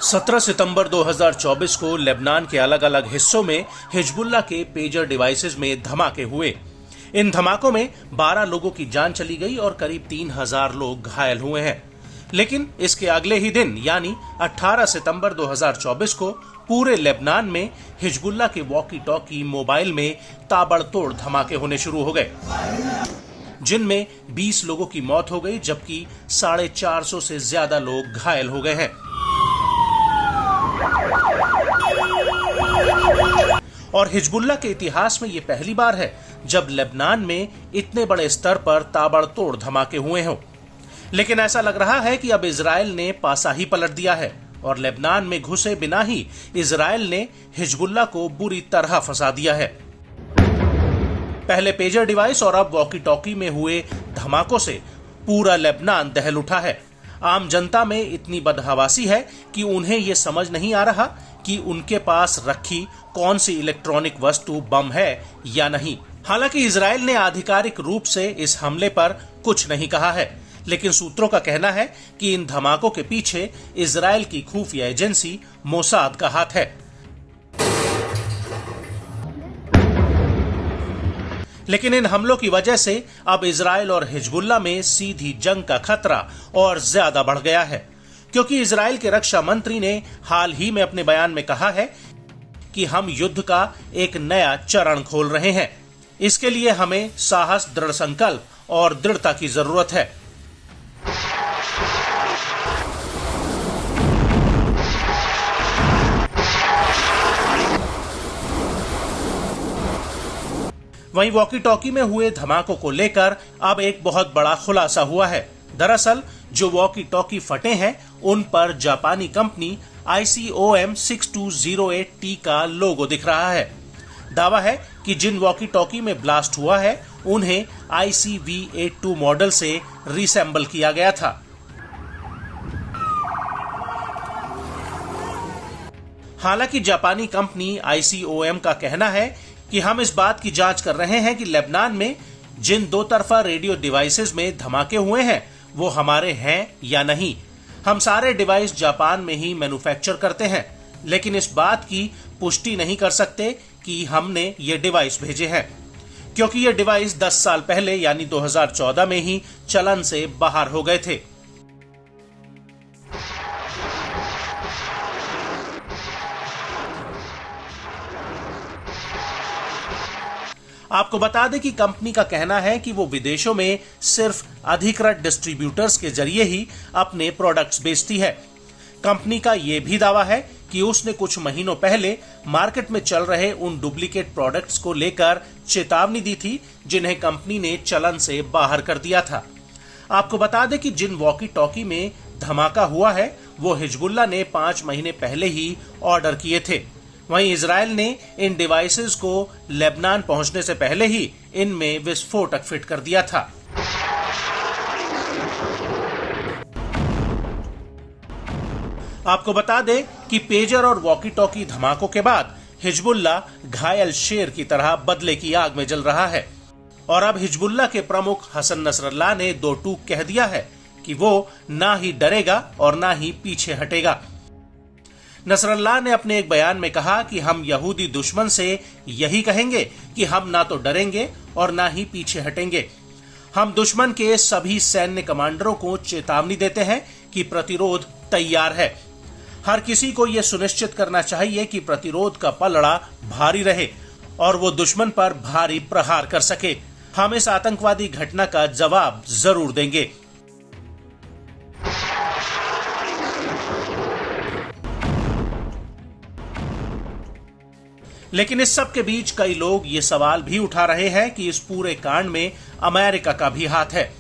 17 सितंबर 2024 को लेबनान के अलग अलग हिस्सों में हिजबुल्लाह के पेजर डिवाइसेस में धमाके हुए। इन धमाकों में 12 लोगों की जान चली गई और करीब 3000 लोग घायल हुए हैं। लेकिन इसके अगले ही दिन यानी 18 सितंबर 2024 को पूरे लेबनान में हिजबुल्लाह के वॉकी टॉकी मोबाइल में ताबड़तोड़ धमाके होने शुरू हो गए, जिनमें 20 लोगों की मौत हो गई जबकि 450 से ज्यादा लोग घायल हो गए हैं। और हिजबुल्लाह के इतिहास में यह पहली बार है जब लेबनान में इतने बड़े स्तर पर ताबड़तोड़ धमाके हुए हों। लेकिन ऐसा लग रहा है कि अब इजराइल ने पासा ही पलट दिया है और लेबनान में घुसे बिना ही इजराइल ने हिजबुल्लाह को बुरी तरह फंसा दिया है। पहले पेजर डिवाइस और अब वॉकी टॉकी में हुए धमाकों से पूरा लेबनान दहल उठा है। आम जनता में इतनी बदहवासी है कि उन्हें यह समझ नहीं आ रहा कि उनके पास रखी कौन सी इलेक्ट्रॉनिक वस्तु बम है या नहीं। हालांकि इजराइल ने आधिकारिक रूप से इस हमले पर कुछ नहीं कहा है, लेकिन सूत्रों का कहना है कि इन धमाकों के पीछे इजराइल की खुफिया एजेंसी मोसाद का हाथ है। लेकिन इन हमलों की वजह से अब इजराइल और हिजबुल्लाह में सीधी जंग का खतरा और ज्यादा बढ़ गया है, क्योंकि इजराइल के रक्षा मंत्री ने हाल ही में अपने बयान में कहा है कि हम युद्ध का एक नया चरण खोल रहे हैं। इसके लिए हमें साहस, दृढ़ संकल्प और दृढ़ता की जरूरत है। वहीं वॉकी टॉकी में हुए धमाकों को लेकर अब एक बहुत बड़ा खुलासा हुआ है। दरअसल जो वॉकी टॉकी फटे हैं उन पर जापानी कंपनी ICOM 6208T का लोगो दिख रहा है। दावा है कि जिन वॉकी टॉकी में ब्लास्ट हुआ है उन्हें ICV82 मॉडल से रिसेंबल किया गया था। हालांकि जापानी कंपनी ICOM का कहना है कि हम इस बात की जांच कर रहे हैं कि लेबनान में जिन दो तरफा रेडियो डिवाइसेस में धमाके हुए हैं वो हमारे हैं या नहीं। हम सारे डिवाइस जापान में ही मैन्युफैक्चर करते हैं, लेकिन इस बात की पुष्टि नहीं कर सकते कि हमने ये डिवाइस भेजे हैं, क्योंकि ये डिवाइस 10 साल पहले यानी 2014 में ही चलन से बाहर हो गए थे। आपको बता दें कि कंपनी का कहना है कि वो विदेशों में सिर्फ अधिकृत डिस्ट्रीब्यूटर्स के जरिए ही अपने प्रोडक्ट्स बेचती है। कंपनी का ये भी दावा है कि उसने कुछ महीनों पहले मार्केट में चल रहे उन डुप्लीकेट प्रोडक्ट्स को लेकर चेतावनी दी थी जिन्हें कंपनी ने चलन से बाहर कर दिया था। आपको बता दें कि जिन वॉकी टॉकी में धमाका हुआ है वो हिजबुल्लाह ने 5 महीने पहले ही ऑर्डर किए थे। वहीं इजराइल ने इन डिवाइसेस को लेबनान पहुंचने से पहले ही इनमें विस्फोटक फिट कर दिया था। आपको बता दें कि पेजर और वॉकी टॉकी धमाकों के बाद हिजबुल्लाह घायल शेर की तरह बदले की आग में जल रहा है और अब हिजबुल्लाह के प्रमुख हसन नसरल्लाह ने दो टूक कह दिया है कि वो ना ही डरेगा और ना ही पीछे हटेगा। नसरल्लाह ने अपने एक बयान में कहा कि हम यहूदी दुश्मन से यही कहेंगे कि हम ना तो डरेंगे और ना ही पीछे हटेंगे। हम दुश्मन के सभी सैन्य कमांडरों को चेतावनी देते हैं कि प्रतिरोध तैयार है। हर किसी को यह सुनिश्चित करना चाहिए कि प्रतिरोध का पलड़ा भारी रहे और वो दुश्मन पर भारी प्रहार कर सके। हम इस आतंकवादी घटना का जवाब जरूर देंगे। लेकिन इस सब के बीच कई लोग ये सवाल भी उठा रहे हैं कि इस पूरे कांड में अमेरिका का भी हाथ है,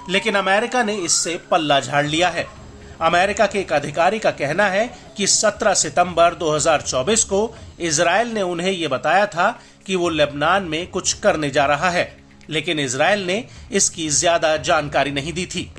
लेकिन अमेरिका ने इससे पल्ला झाड़ लिया है। अमेरिका के एक अधिकारी का कहना है कि 17 सितंबर 2024 को इजराइल ने उन्हें ये बताया था कि वो लेबनान में कुछ करने जा रहा है, लेकिन इजराइल ने इसकी ज्यादा जानकारी नहीं दी थी।